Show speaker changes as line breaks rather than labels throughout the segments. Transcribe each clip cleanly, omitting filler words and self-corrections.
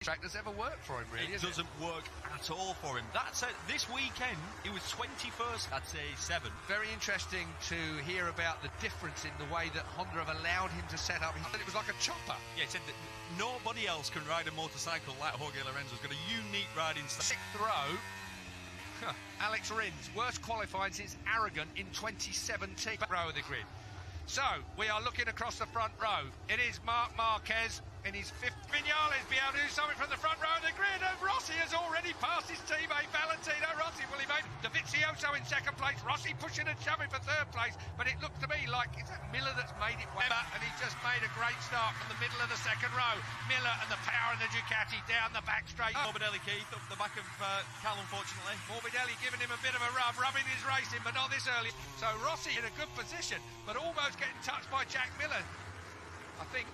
track that's ever worked for him, really.
It doesn't work at all for him. That's this weekend, he was 21st, I'd say 7th.
Very interesting to hear about the difference in the way that Honda have allowed him to set up. He said it was like a chopper.
Yeah, he said that nobody else can ride a motorcycle like Jorge Lorenzo's got a unique riding style.
6th row. Alex Rins, worst qualifying since Aragon in 2017. Row of the grid. So, we are looking across the front row. It is Marc Marquez in his 5th. Vinales be able to do something from the front row of the grid. And Rossi has already passed his teammate Valentino Rossi. Will he make Dovizioso in 2nd place? Rossi pushing and shoving for 3rd place. But it looked to me like it's that Miller that's made it well. And he's just made a great start from the middle of the 2nd row. Miller and the power of the Ducati down the back straight.
Morbidelli, Keith, up the back of Cal, unfortunately.
Morbidelli giving him a bit of a rub, rubbing his racing, but not this early. So Rossi in a good position, but almost getting touched by Jack Miller, I think.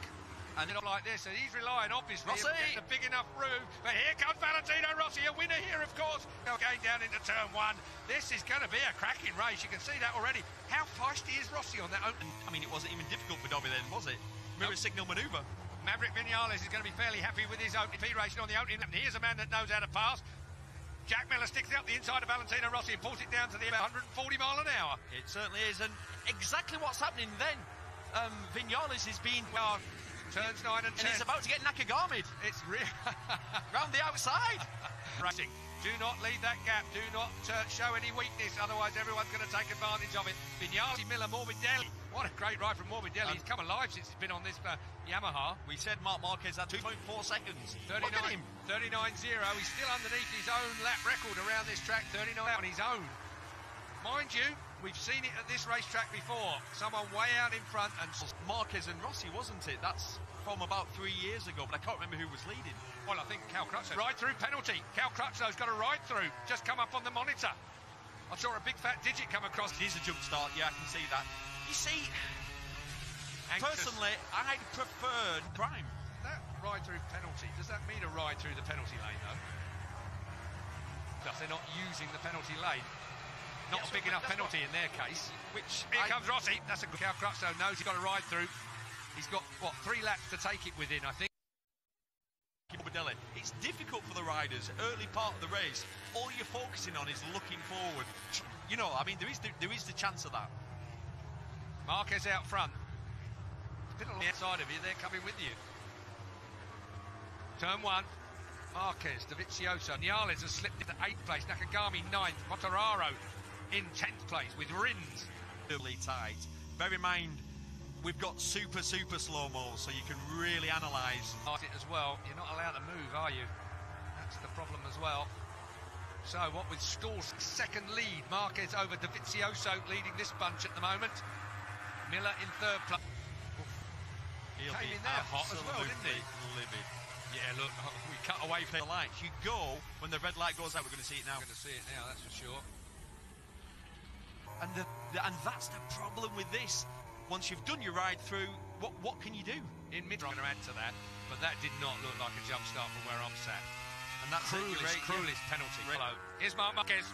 And not like this, and he's relying obviously on getting a big enough room. But here comes Valentino Rossi, a winner here, of course. Going down into turn 1. This is going to be a cracking race. You can see that already. How feisty is Rossi on that open?
I mean, it wasn't even difficult for Dobby then, was it? Mirror signal manoeuvre.
Maverick Vinales is going to be fairly happy with his opening P racing on the opening. And here's a man that knows how to pass. Jack Miller sticks it up the inside of Valentino Rossi and pulls it down to the 140 mile an hour.
It certainly is, and exactly what's happening then. Vinales is being...
Turns 9 and 10.
And he's about to get Nakagami'd.
It's real.
Round the outside.
Racing. Do not leave that gap. Do not show any weakness. Otherwise, everyone's going to take advantage of it. Vinales, Miller, Morbidelli. What a great ride from Morbidelli. He's come alive since he's been on this Yamaha.
We said Marc Marquez had 2.4 seconds.
39, look at him. 39.0. He's still underneath his own lap record around this track. 39 on his own. Mind you, we've seen it at this racetrack before. Someone way out in front and...
Marquez and Rossi, wasn't it? That's from about 3 years ago, but I can't remember who was leading.
Well, I think Cal Crutchlow. Ride-through penalty. Cal Crutchlow's got a ride-through. Just come up on the monitor. I saw a big fat digit come across.
It is a jump start, yeah, I can see that. You see, personally, I'd preferred Prime.
That ride-through penalty, does that mean a ride through the penalty lane, though? They're not using the penalty lane. Not a big enough penalty in their case. Which here comes Rossi. That's a good. Cal Crutchlow knows he's got a ride through. He's got what 3 laps to take it within, I think.
Morbidelli. It's difficult for the riders early part of the race. All you're focusing on is looking forward. You know, I mean, there is the chance of that.
Marquez out front. Bit on the outside of you. They're coming with you. Turn 1. Marquez, Dovizioso. Vinales has slipped into 8th place. Nakagami 9th. Quartararo in 10th place with Rins.
Really tight. Bear in mind, we've got super slow-mo, so you can really analyse
it as well. You're not allowed to move, are you? That's the problem as well. So what with Stall's 2nd lead, Marquez over Dovizioso leading this bunch at the moment. Miller in 3rd place. Came in there hot as well, didn't he?
Livid.
Yeah, look, we cut away from
the lights. You go when the red light goes out. We're going to see it now.
We're going to see it now, that's for sure.
And that's the problem with this. Once you've done your ride through, what can you do?
In mid, I'm going to add to that, but that did not look like a jump start from where I'm sat.
And that's
cruelest penalty. Hello. Here's Marc Marquez.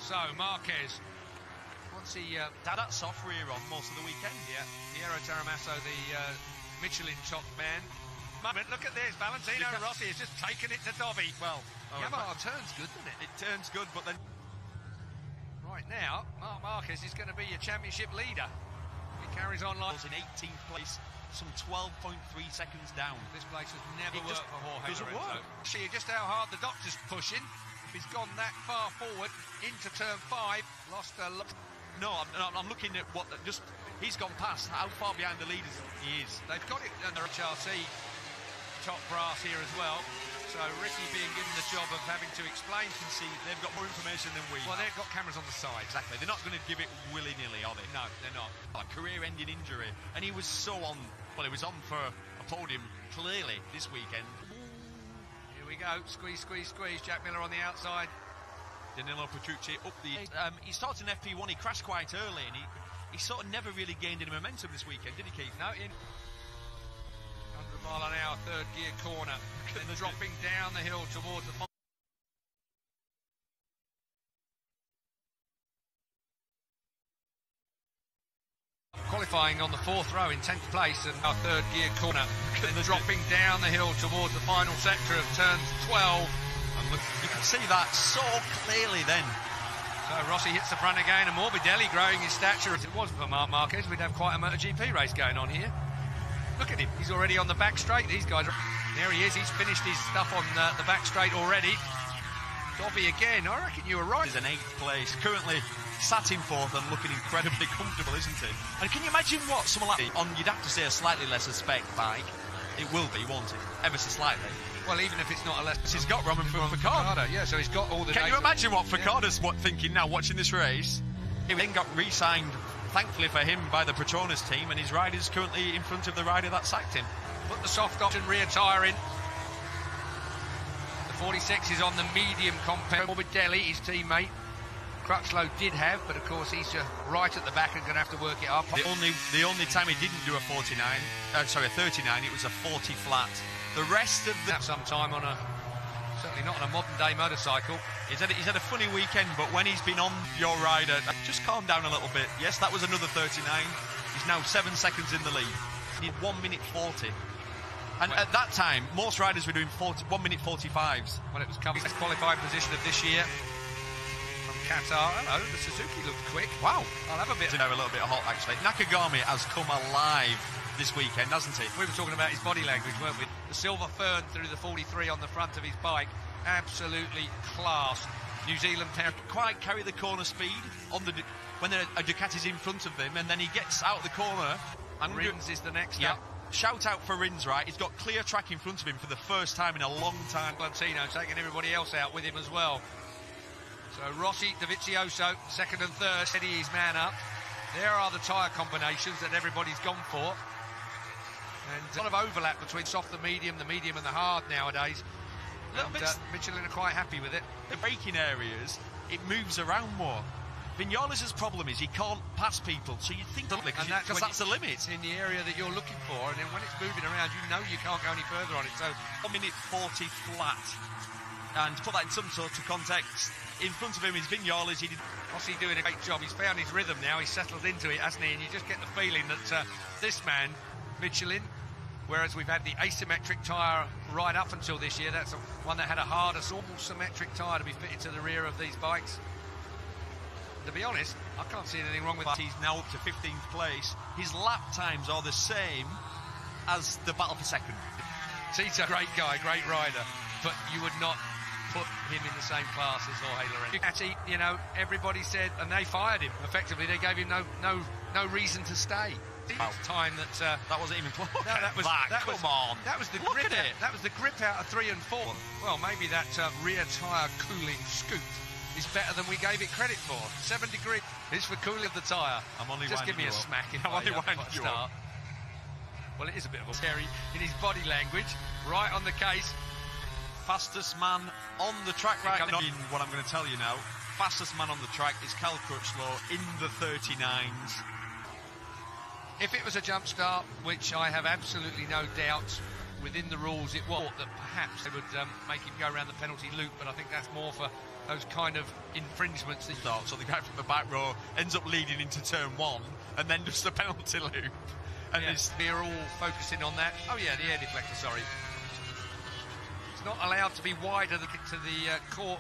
So Marquez, once he
had that soft rear on most of the weekend.
Yeah, Piero Taramasso, the Michelin top man. Look at this, Valentino Rossi has just taken it to Dobby.
Well,
Yamaha turns good, doesn't it?
It turns good, but then...
Right now, Marc Marquez is going to be your championship leader. He carries on like...
in 18th place, some 12.3 seconds down.
This place has never worked for Jorge
Lorenzo.
Work. See just how hard the doctor's pushing. He's gone that far forward into turn 5, lost a lot.
No, I'm looking at what... He's gone past how far behind the leaders he is.
They've got it under HRC top brass here as well. So Ricky being given the job of having to explain.
You can see they've got more information than we.
Well, they've got cameras on the side.
Exactly. They're not going to give it willy-nilly, are they?
No, they're not.
A career-ending injury. And he was so on... Well, he was on for a podium, clearly, this weekend.
Here we go. Squeeze, squeeze, squeeze. Jack Miller on the outside.
Danilo Petrucci up the... he started in FP1, he crashed quite early, and he sort of never really gained any momentum this weekend, did he, Keith?
No, in 100 mile an hour, 3rd gear corner. Then dropping down the hill towards the... Qualifying. qualifying on the 4th row in 10th place, and our 3rd gear corner. Then dropping down the hill towards the final sector of turns 12.
And look, you can see that so clearly then.
So Rossi hits the front again, and Morbidelli growing his stature. If it wasn't for Marc Marquez, we'd have quite a Motogp race going on here. Look at him, he's already on the back straight. These guys are... There he is, he's finished his stuff on the back straight already. Dobby again, I reckon you were right.
He's in 8th place, currently sat in 4th and looking incredibly comfortable, isn't he? And can you imagine what someone like on, you'd have to say, a slightly lesser spec bike. It will be, won't it? Ever so slightly.
Well, even if it's not a less...
He's got Roman Furcado.
Yeah, so he's got all the...
Can you imagine what Furcado's thinking now, watching this race? He then got re-signed, thankfully for him, by the Petronas team, and his rider's currently in front of the rider that sacked him.
Put the soft option rear tyre in. The 46 is on the medium compact. Morbidelli, his teammate. Crutchlow did have, but of course he's right at the back and going to have to work it up.
The only time he didn't do a 39, sorry, a 39, it was a 40 flat. The rest of the...
Sometime on a... Certainly not on a modern day motorcycle.
He's had a funny weekend, but when he's been on your rider, just calm down a little bit. Yes, that was another 39. He's now 7 seconds in the lead. He did 1 minute 40. And at that time, most riders were doing 1 minute 45s.
When it was coming, best qualifying position of this year. From Qatar. Hello, the Suzuki looked quick. Wow, I'll have a bit.
A little bit hot, actually. Nakagami has come alive this weekend, hasn't he?
We were talking about his body language, weren't we? The silver fern through the 43 on the front of his bike. Absolutely class. New Zealand pair
quite carry the corner speed on the when a Ducati's in front of them, and then he gets out the corner.
And Rins is the next up.
Shout out for Rins, right? He's got clear track in front of him for the first time in a long time.
Valentino taking everybody else out with him as well. So Rossi, Dovizioso, 2nd and 3rd, steady his man up. There are the tyre combinations that everybody's gone for. And a lot of overlap between soft and the medium and the hard nowadays. And, Michelin are quite happy with it.
The braking areas, it moves around more. Vinales' problem is he can't pass people, so you think because that's the limit.
It's in the area that you're looking for, and then when it's moving around, you know you can't go any further on it. So
1 minute 40 flat. And to put that in some sort of context, in front of him is Vinales.
Rossi doing a great job. He's found his rhythm now. He's settled into it, hasn't he? And you just get the feeling that this man, Michelin, whereas we've had the asymmetric tyre right up until this year, that's one that had a harder, normal symmetric tyre to be fitted to the rear of these bikes. To be honest, I can't see anything wrong with that.
He's now up to 15th place. His lap times are the same as the battle for second.
Tito, great guy, great rider, but you would not put him in the same class as Jorge Lorenzo. Ducati, you know, everybody said, and they fired him. Effectively, they gave him no reason to stay.
Wow.
Time that
wasn't even close.
That was the
Look
grip.
at it.
That was the grip out of 3 and 4. Well, maybe that rear tyre cooling scoop is better than we gave it credit for. 7 degree is for cooling of the tyre.
I'm only
just give me a smack in
I'm only winding you up.
Well, it is a bit of a scary in his body language. Right on the case.
Fastest man on the track right now. What I'm going to tell you now. Fastest man on the track is Cal Crutchlow in the 39s.
If it was a jump start, which I have absolutely no doubt within the rules it was, that perhaps they would make him go around the penalty loop, but I think that's more for those kind of infringements.
So the guy from the back row ends up leading into turn 1 and then just the penalty loop. And
we're all focusing on that. Oh yeah, the air deflector, sorry. It's not allowed to be wider to the court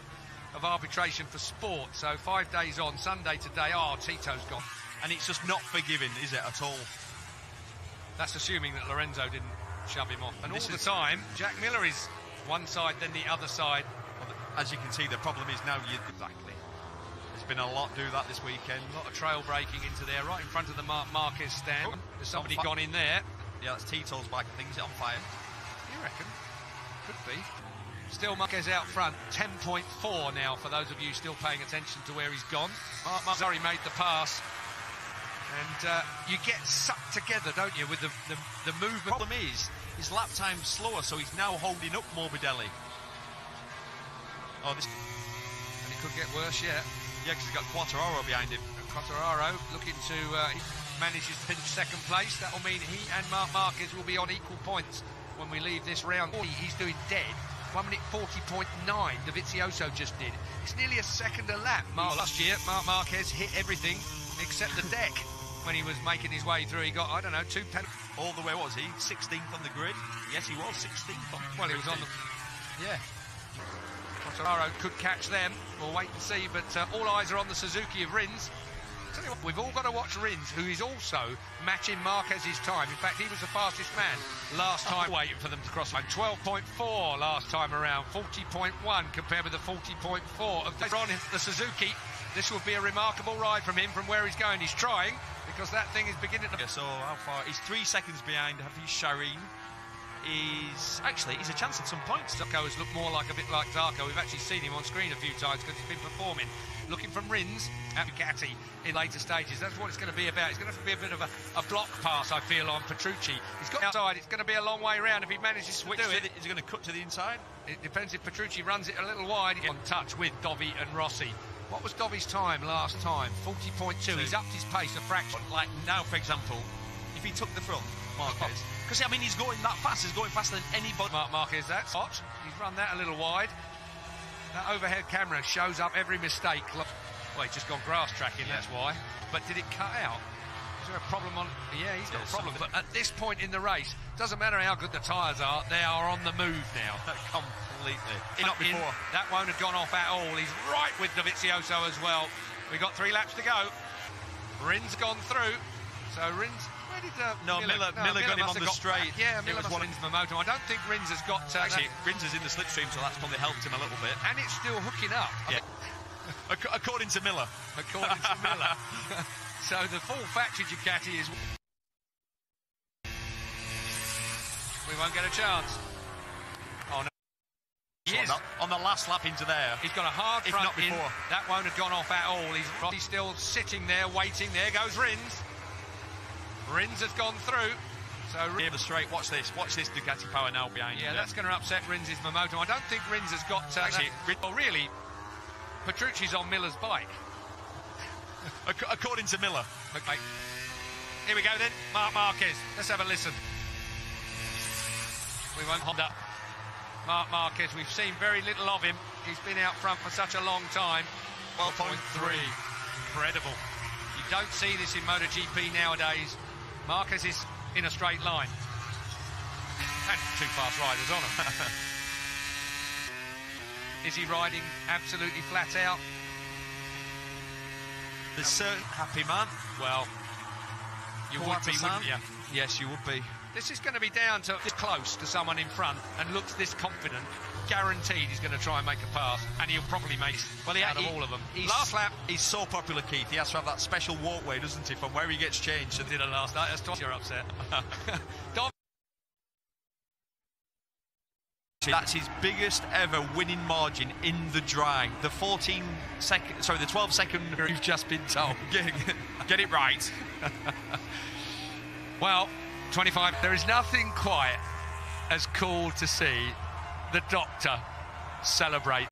of arbitration for sport. So 5 days on, Sunday today, Tito's gone.
And it's just not forgiving, is it, at all?
That's assuming that Lorenzo didn't shove him off. And all the time, Jack Miller is one side, then the other side.
As you can see, the problem is now exactly. There's been a lot do that this weekend.
A lot of trail breaking into there, right in front of the Marquez stand. There's somebody gone in there.
Yeah, that's Tito's bike. I think he's on fire.
You reckon? Could be. Still Marquez out front. 10.4 now for those of you still paying attention to where he's gone. Mazzari made the pass. And you get sucked together, don't you, with the movement.
The problem is, his lap time's slower, so he's now holding up Morbidelli. And
it could get worse yet.
Yeah, because he's got Quartararo behind him.
Quartararo looking to manage his pinch 2nd place. That will mean he and Marc Marquez will be on equal points when we leave this round. He's doing dead. 1 minute 40.9, Dovizioso just did. It's nearly a second a lap. Last year, Marc Marquez hit everything except the deck. when he was making his way through. He got, I don't know, 2 penalties.
All the way, what was he? 16th on the grid? Yes, he was 16th on the grid.
Well, he was on the... Yeah. Quartararo could catch them. We'll wait and see, but all eyes are on the Suzuki of Rins. Tell you what, we've all got to watch Rins, who is also matching Marquez's time. In fact, he was the fastest man last time, waiting for them to cross line. 12.4 last time around, 40.1 compared with the 40.4 of the Suzuki. This will be a remarkable ride from him from where he's going. He's trying, because that thing is beginning to...
Yeah, so how far? He's 3 seconds behind Hafiz Shireen. He's a chance at some points.
Zarco has looked more like a bit like Zarco. We've actually seen him on screen a few times because he's been performing. Looking from Rins at Ducati in later stages. That's what it's going to be about. It's going to be a bit of a block pass, I feel, on Petrucci. He's got outside. It's going to be a long way round if he manages to do it.
Is he going to cut to the inside?
It depends if Petrucci runs it a little wide. On touch with Dovi and Rossi. What was Dovi's time last time? 40.2. He's upped his pace a fraction.
Like now, for example, if he took the front, Marquez. Because, I mean, he's going that fast. He's going faster than anybody.
Marquez, that's hot. He's run that a little wide. That overhead camera shows up every mistake. Well, he's just gone grass tracking, that's why. But did it cut out? Is there a problem on... Yeah, he's got a problem. But at this point in the race, doesn't matter how good the tyres are, they are on the move now.
Completely. Not before.
That won't have gone off at all. He's right with Dovizioso as well. We've got 3 laps to go. Rins gone through. So Rins...
Miller got him on the straight.
Yeah, Miller was Rins the motor. I don't think Rins has got...
Actually, Rins is in the slipstream, so that's probably helped him a little bit.
And it's still hooking up.
Yeah. According to Miller.
According to Miller. So the full factory Ducati is... We won't get a chance. Oh, no. He is.
On the last lap into there.
He's got a hard front
not before.
That won't have gone off at all. He's still sitting there, waiting. There goes Rins. Rins has gone through. So
Give the straight. Watch this Ducati power now behind you.
Yeah, that's going to upset Rins' momentum. I don't think Rins has got...
Actually,
well, really, Petrucci's on Miller's bike.
According to Miller.
Okay. Here we go then. Marc Marquez. Let's have a listen. We won't hold up. Marc Marquez, we've seen very little of him. He's been out front for such a long time. 12.3. Incredible. You don't see this in MotoGP nowadays. Marquez is in a straight line. And 2 fast riders on him. Is he riding absolutely flat out?
There's certain happy man.
Well, you would be, wouldn't you?
Yes, you would be.
This is going to be down to this close to someone in front and looks this confident. Guaranteed he's going to try and make a pass, and he'll probably make out of all of them. Last lap.
He's so popular, Keith. He has to have that special walkway, doesn't he, from where he gets changed.
Did it last night. That's twice you're upset.
That's his biggest ever winning margin in the dry. The 12 second you've just been told.
Get it right. Well, 25. There is nothing quite as cool to see the doctor celebrate.